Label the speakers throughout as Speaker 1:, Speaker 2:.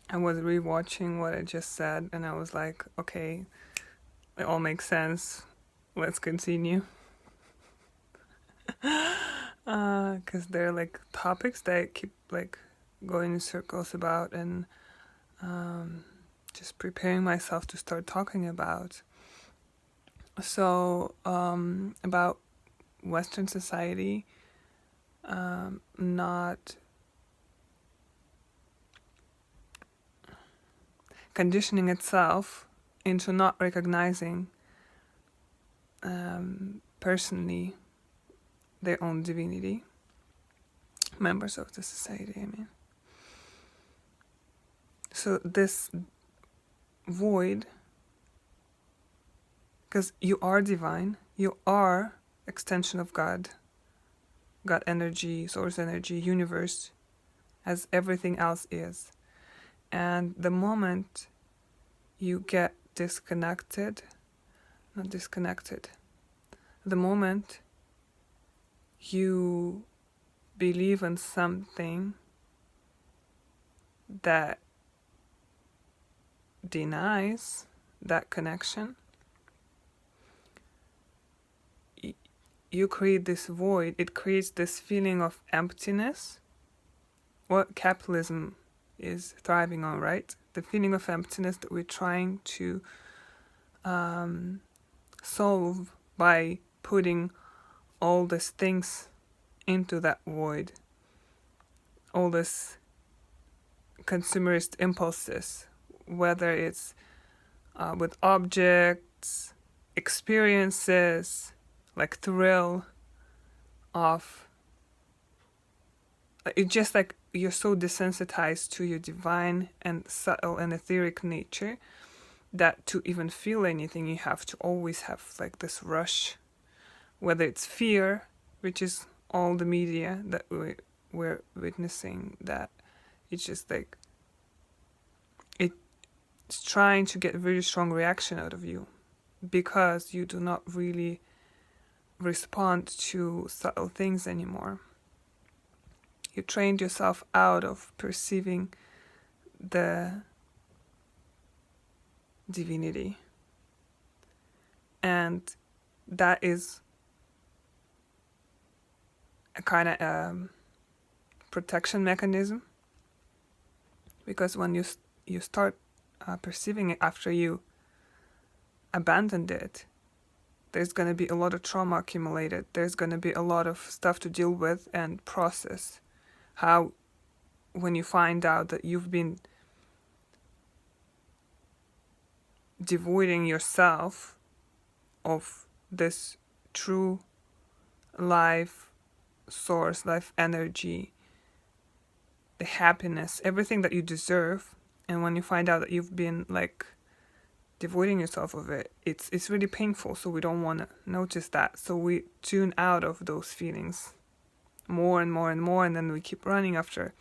Speaker 1: I was rewatching what I just said, and I was like, okay, it all makes sense. Let's continue. Because they're like topics that I keep like going in circles about, and um, just preparing myself to start talking about. So, about Western society not conditioning itself into not recognizing personally their own divinity, members of the society, I mean. So this void, because you are divine, you are extension of God, God energy, source energy, universe, as everything else is. And the moment you get disconnected, not disconnected, the moment you believe in something that denies that connection, you create this void. It creates this feeling of emptiness. What capitalism is thriving on, right? The feeling of emptiness that we're trying to solve by putting all these things into that void, all these consumerist impulses, whether it's with objects, experiences, like thrill of, it's just like you're so desensitized to your divine and subtle and etheric nature that to even feel anything you have to always have like this rush, whether it's fear, which is all the media that we're witnessing, that it's just like it's trying to get a very strong reaction out of you because you do not really respond to subtle things anymore. You trained yourself out of perceiving the divinity, and that is a kind of protection mechanism, because when you start perceiving it after you abandoned it, there's going to be a lot of trauma accumulated. There's going to be a lot of stuff to deal with and process. How, when you find out that you've been devoiding yourself of this true life source, life energy, the happiness, everything that you deserve, and when you find out that you've been like devoiding yourself of it, it's really painful. So we don't want to notice that. So we tune out of those feelings more and more and more, and then we keep running after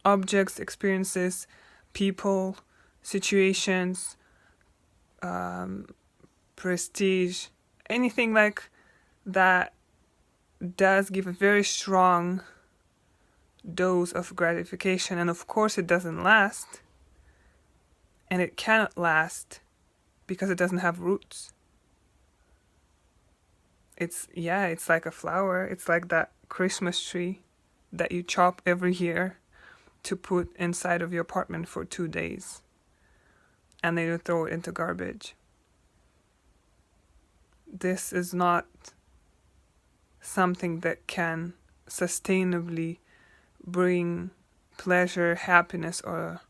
Speaker 1: objects, experiences, people, situations, prestige, anything like that does give a very strong dose of gratification. And of course it doesn't last, and it cannot last because it doesn't have roots. It's like a flower. It's like that Christmas tree that you chop every year to put inside of your apartment for 2 days, and then you throw it into garbage. This is not something that can sustainably bring pleasure, happiness, or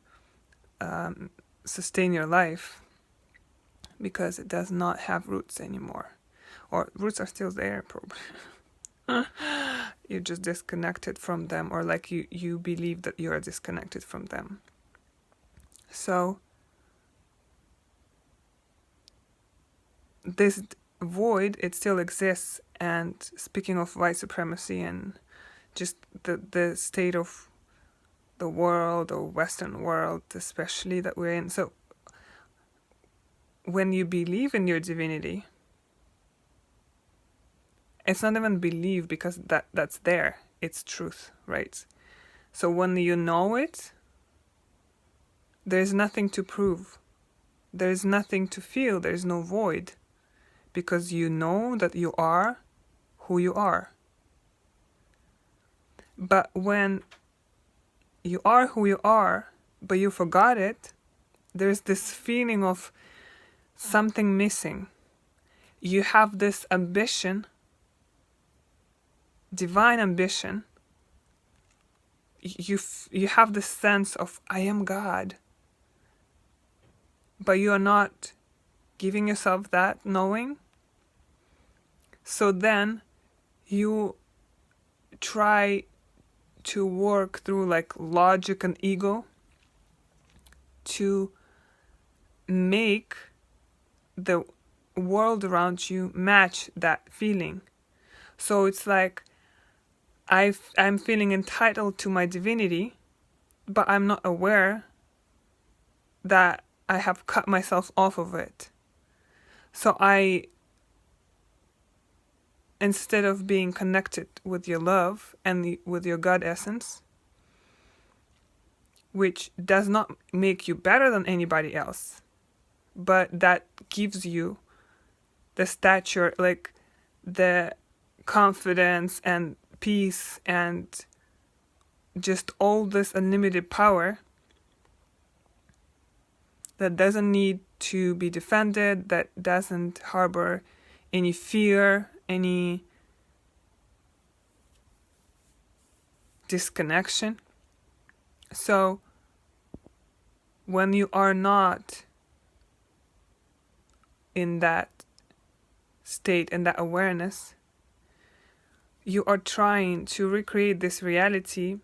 Speaker 1: sustain your life, because it does not have roots anymore. Or roots are still there, probably. You're just disconnected from them, or like you believe that you are disconnected from them. So this void, it still exists. And speaking of white supremacy and just the state of the world, or Western world especially, that we're in, so when you believe in your divinity, it's not even believe, because that's there, it's truth, right? So when you know it, There's nothing to prove. There's nothing to feel. There's no void. Because you know that you are who you are. But when you are who you are, but you forgot it, there's this feeling of something missing. You have this ambition, divine ambition. You have this sense of, I am God. But you are not giving yourself that knowing. So then you try to work through like logic and ego to make the world around you match that feeling. So it's like I'm feeling entitled to my divinity, but I'm not aware that I have cut myself off of it. So instead of being connected with your love and with your God essence, which does not make you better than anybody else, but that gives you the stature, like the confidence and peace and just all this unlimited power that doesn't need to be defended, that doesn't harbor any fear, any disconnection. So when you are not in that state and that awareness, you are trying to recreate this reality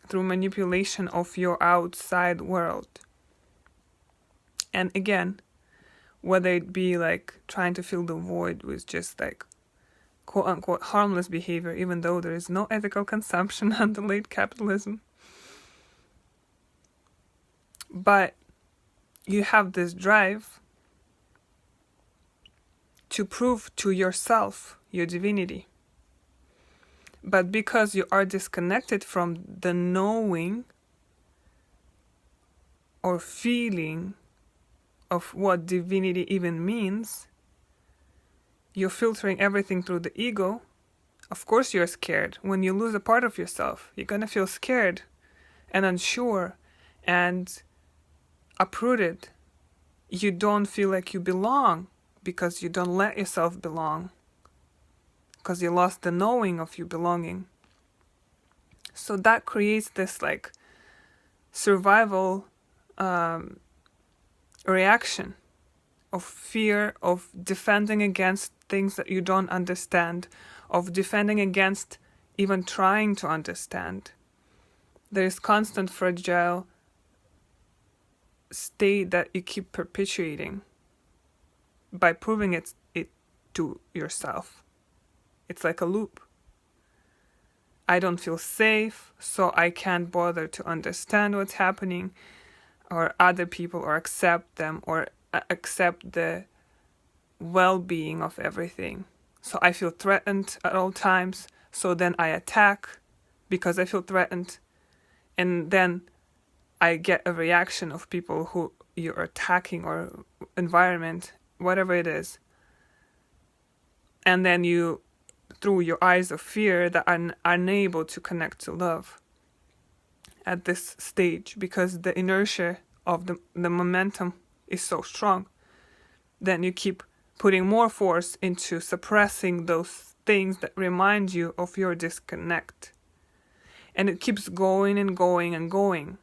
Speaker 1: through manipulation of your outside world. And again, whether it be like trying to fill the void with just like quote unquote harmless behavior, even though there is no ethical consumption under late capitalism. But you have this drive to prove to yourself your divinity. But because you are disconnected from the knowing or feeling of what divinity even means, you're filtering everything through the ego. Of course you're scared. When you lose a part of yourself, you're going to feel scared and unsure and uprooted. You don't feel like you belong because you don't let yourself belong, because you lost the knowing of you belonging. So that creates this like survival reaction of fear, of defending against things that you don't understand, of defending against even trying to understand. There is constant fragile state that you keep perpetuating by proving it to yourself. It's like a loop. I don't feel safe, so I can't bother to understand what's happening, or other people, or accept them, or accept the well-being of everything. So I feel threatened at all times, so then I attack because I feel threatened, and then I get a reaction of people who you're attacking, or environment, whatever it is. And then you, through your eyes of fear, that are unable to connect to love at this stage, because the inertia of the momentum is so strong, then you keep putting more force into suppressing those things that remind you of your disconnect. And it keeps going and going and going.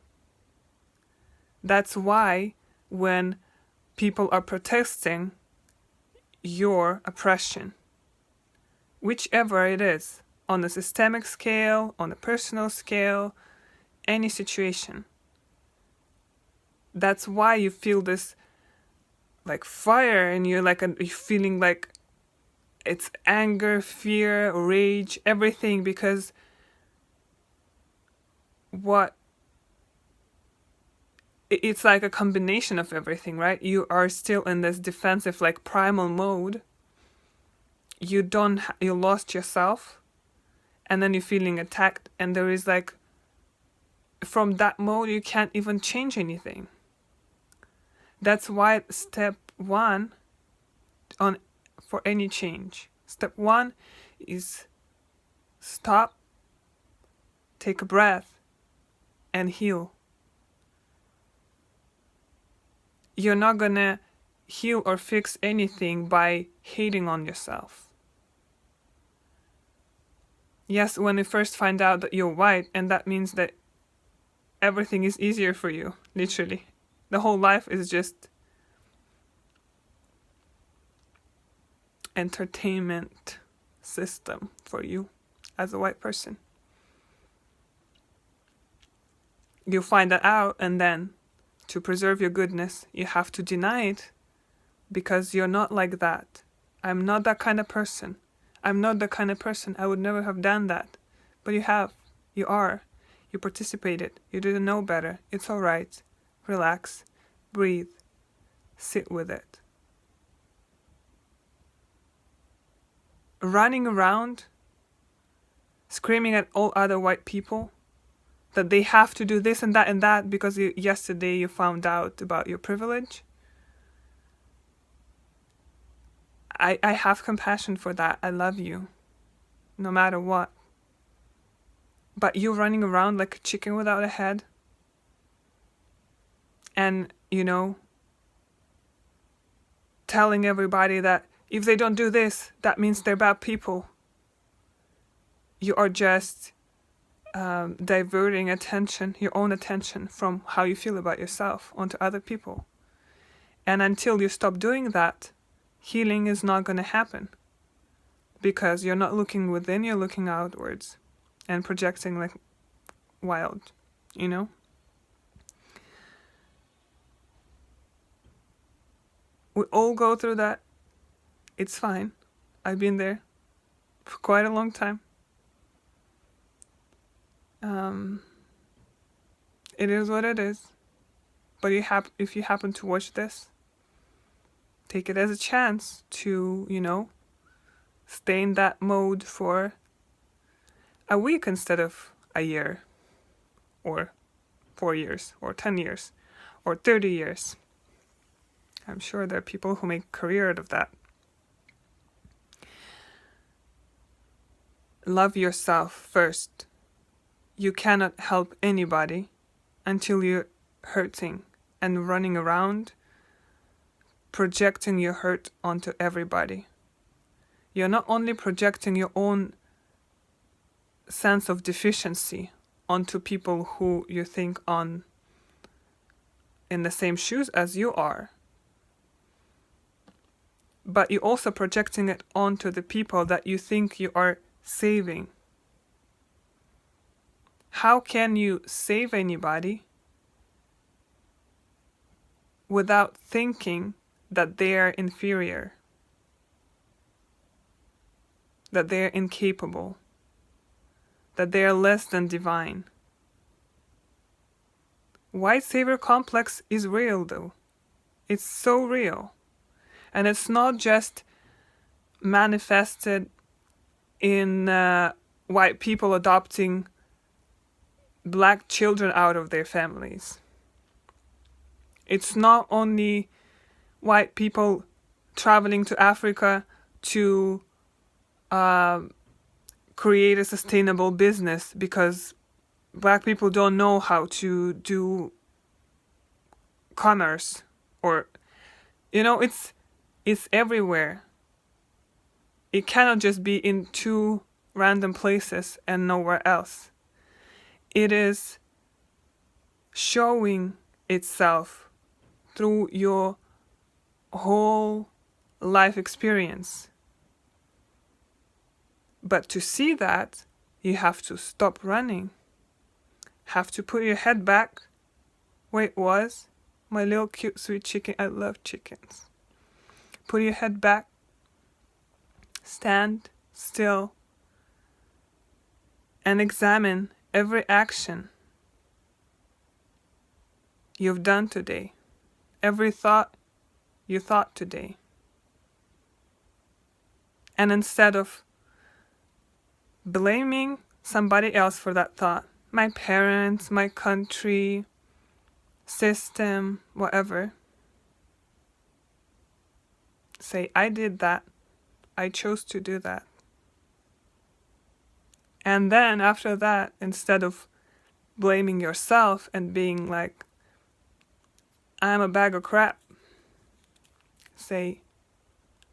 Speaker 1: That's why when people are protesting your oppression, whichever it is, on a systemic scale, on a personal scale, any situation, that's why you feel this like fire, and you're like you're feeling like it's anger, fear, rage, everything, because it's like a combination of everything, right? You are still in this defensive, like primal mode. You lost yourself, and then you're feeling attacked, and there is like from that mode, you can't even change anything. That's why step one for any change. Step one is stop, take a breath, and heal. You're not gonna heal or fix anything by hating on yourself. Yes, when you first find out that you're white, and that means that everything is easier for you, literally. The whole life is just entertainment system for you as a white person. You find that out, and then to preserve your goodness, you have to deny it because you're not like that. I'm not that kind of person. I'm not the kind of person. I would never have done that. But you have. You are. You participated. You didn't know better. It's all right. Relax. Breathe. Sit with it. Running around, screaming at all other white people that they have to do this and that because yesterday you found out about your privilege. I have compassion for that. I love you, no matter what. But you running around like a chicken without a head, and, telling everybody that if they don't do this, that means they're bad people. You are just diverting attention, your own attention, from how you feel about yourself onto other people. And until you stop doing that, healing is not going to happen. Because you're not looking within, you're looking outwards and projecting like wild, We all go through that. It's fine. I've been there for quite a long time. It is what it is. But if you happen to watch this, take it as a chance to, stay in that mode for a week instead of a year, or 4 years, or 10 years, or 30 years. I'm sure there are people who make a career out of that. Love yourself first. You cannot help anybody until you're hurting and running around, projecting your hurt onto everybody. You're not only projecting your own sense of deficiency onto people who you think on in the same shoes as you are, but you're also projecting it onto the people that you think you are saving. How can you save anybody without thinking that they are inferior, that they are incapable, that they are less than divine? White savior complex is real, though. It's so real. And it's not just manifested in white people adopting black children out of their families. It's not only white people traveling to Africa to create a sustainable business because black people don't know how to do commerce, or it's everywhere. It cannot just be in two random places and nowhere else. It is showing itself through your whole life experience. But to see that, you have to stop running. Have to put your head back where it was. My little cute sweet chicken. I love chickens. Put your head back. Stand still. And examine every action you've done today. Every thought you thought today. And instead of blaming somebody else for that thought, my parents, my country, system, whatever. Say, I did that. I chose to do that. And then after that, instead of blaming yourself and being like, I'm a bag of crap, say,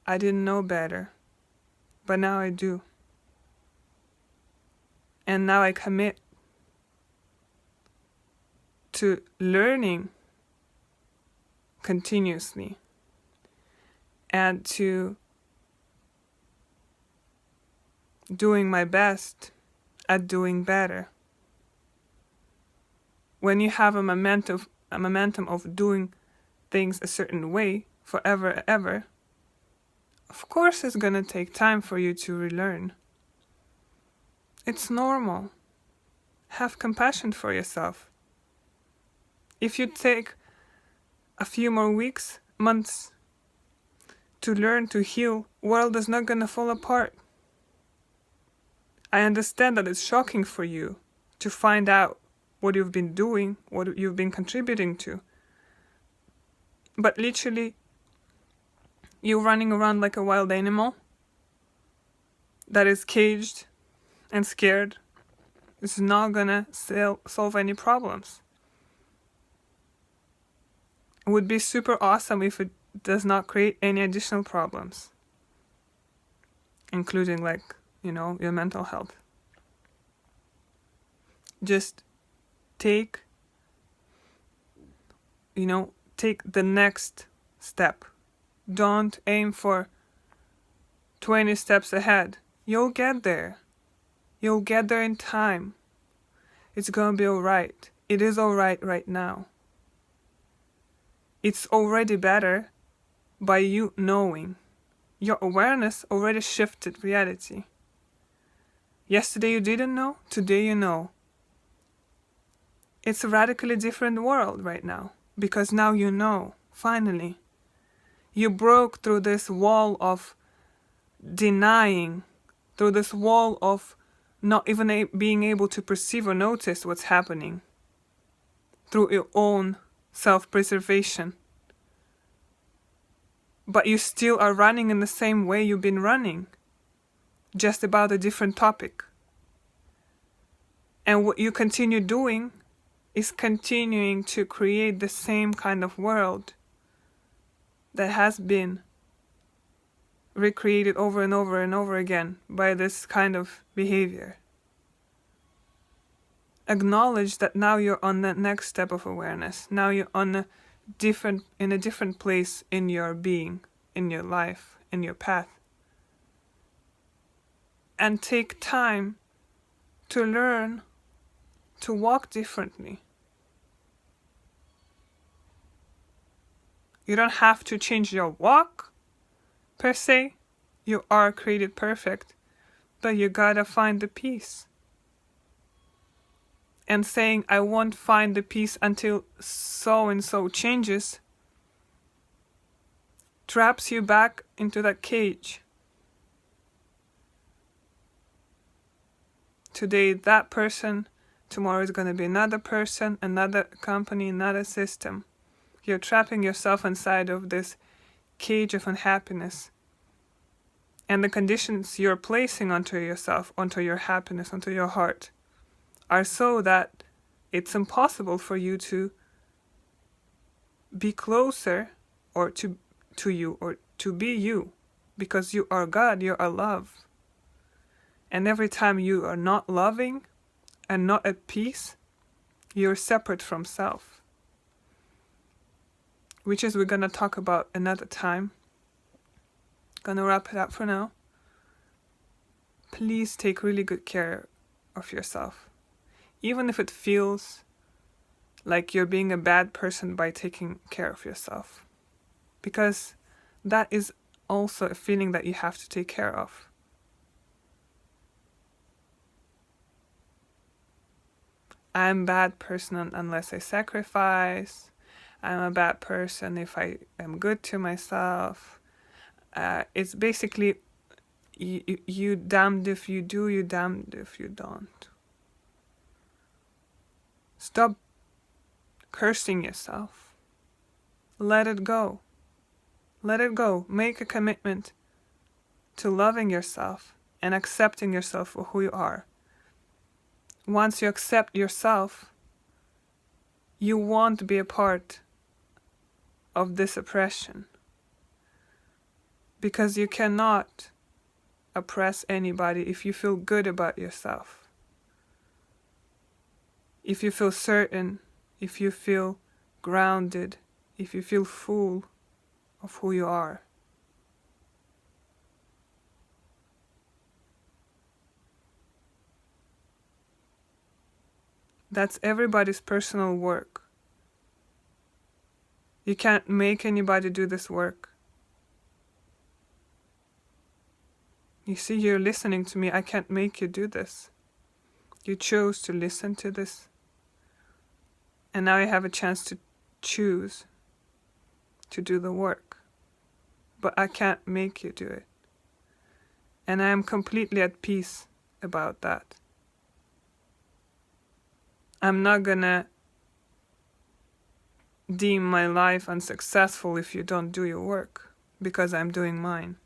Speaker 1: I didn't know better, but now I do. And now I commit to learning continuously and to doing my best at doing better. When you have a momentum of doing things a certain way forever and ever, of course it's going to take time for you to relearn. It's normal. Have compassion for yourself. If you take a few more weeks, months to learn to heal, world is not going to fall apart. I understand that it's shocking for you to find out what you've been doing, what you've been contributing to. But literally, you're running around like a wild animal that is caged and scared. It's not gonna solve any problems. It would be super awesome if it does not create any additional problems, including your mental health. Just take the next step. Don't aim for 20 steps ahead. You'll get there. You'll get there in time. It's gonna be alright. It is alright right now. It's already better by you knowing. Your awareness already shifted reality. Yesterday you didn't know, today you know. It's a radically different world right now, because now you know, finally. You broke through this wall of denying, through this wall of not even being able to perceive or notice what's happening, through your own self-preservation. But you still are running in the same way you've been running, just about a different topic. And what you continue doing is continuing to create the same kind of world that has been recreated over and over and over again by this kind of behavior. Acknowledge that now you're on the next step of awareness. Now you're in a different place in your being, in your life, in your path. And take time to learn to walk differently. You don't have to change your walk, per se. You are created perfect, but you gotta find the peace. And saying, I won't find the peace until so-and-so changes, traps you back into that cage. Today, that person, tomorrow is going to be another person, another company, another system. You're trapping yourself inside of this cage of unhappiness. And the conditions you're placing onto yourself, onto your happiness, onto your heart, are so that it's impossible for you to be closer or to you or to be you, because you are God, you are love. And every time you are not loving and not at peace, you're separate from self. Which is we're going to talk about another time. Gonna wrap it up for now. Please take really good care of yourself. Even if it feels like you're being a bad person by taking care of yourself. Because that is also a feeling that you have to take care of. I'm a bad person unless I sacrifice. I'm a bad person if I am good to myself. It's basically you damned if you do, you damned if you don't. Stop cursing yourself. Let it go. Let it go. Make a commitment to loving yourself and accepting yourself for who you are. Once you accept yourself, you won't be a part of this oppression. Because you cannot oppress anybody if you feel good about yourself. If you feel certain, if you feel grounded, if you feel full of who you are. That's everybody's personal work. You can't make anybody do this work. You see, you're listening to me. I can't make you do this. You chose to listen to this. And now you have a chance to choose to do the work. But I can't make you do it. And I am completely at peace about that. I'm not gonna deem my life unsuccessful if you don't do your work, because I'm doing mine.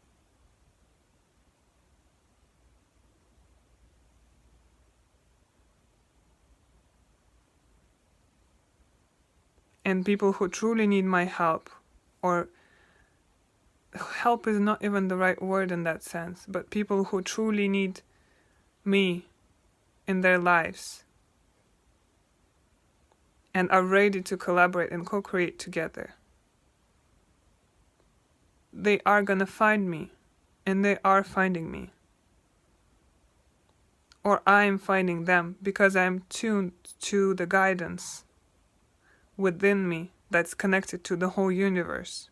Speaker 1: And people who truly need my help, or help is not even the right word in that sense, but people who truly need me in their lives and are ready to collaborate and co-create together, they are gonna find me, and they are finding me. Or I'm finding them, because I'm tuned to the guidance within me that's connected to the whole universe.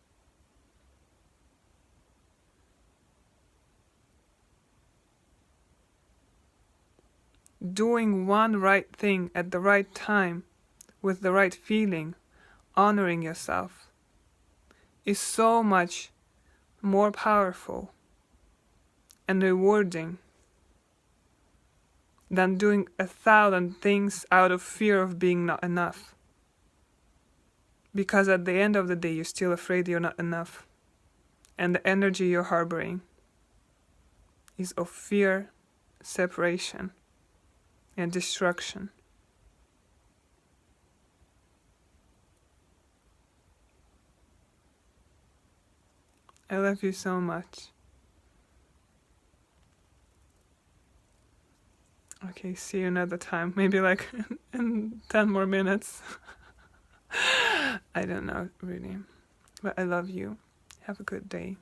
Speaker 1: Doing one right thing at the right time, with the right feeling, honoring yourself, is so much more powerful and rewarding than doing 1,000 things out of fear of being not enough. Because at the end of the day, you're still afraid you're not enough. And the energy you're harboring is of fear, separation, and destruction. I love you so much. Okay, see you another time. Maybe like in 10 more minutes. I don't know, really. But I love you. Have a good day.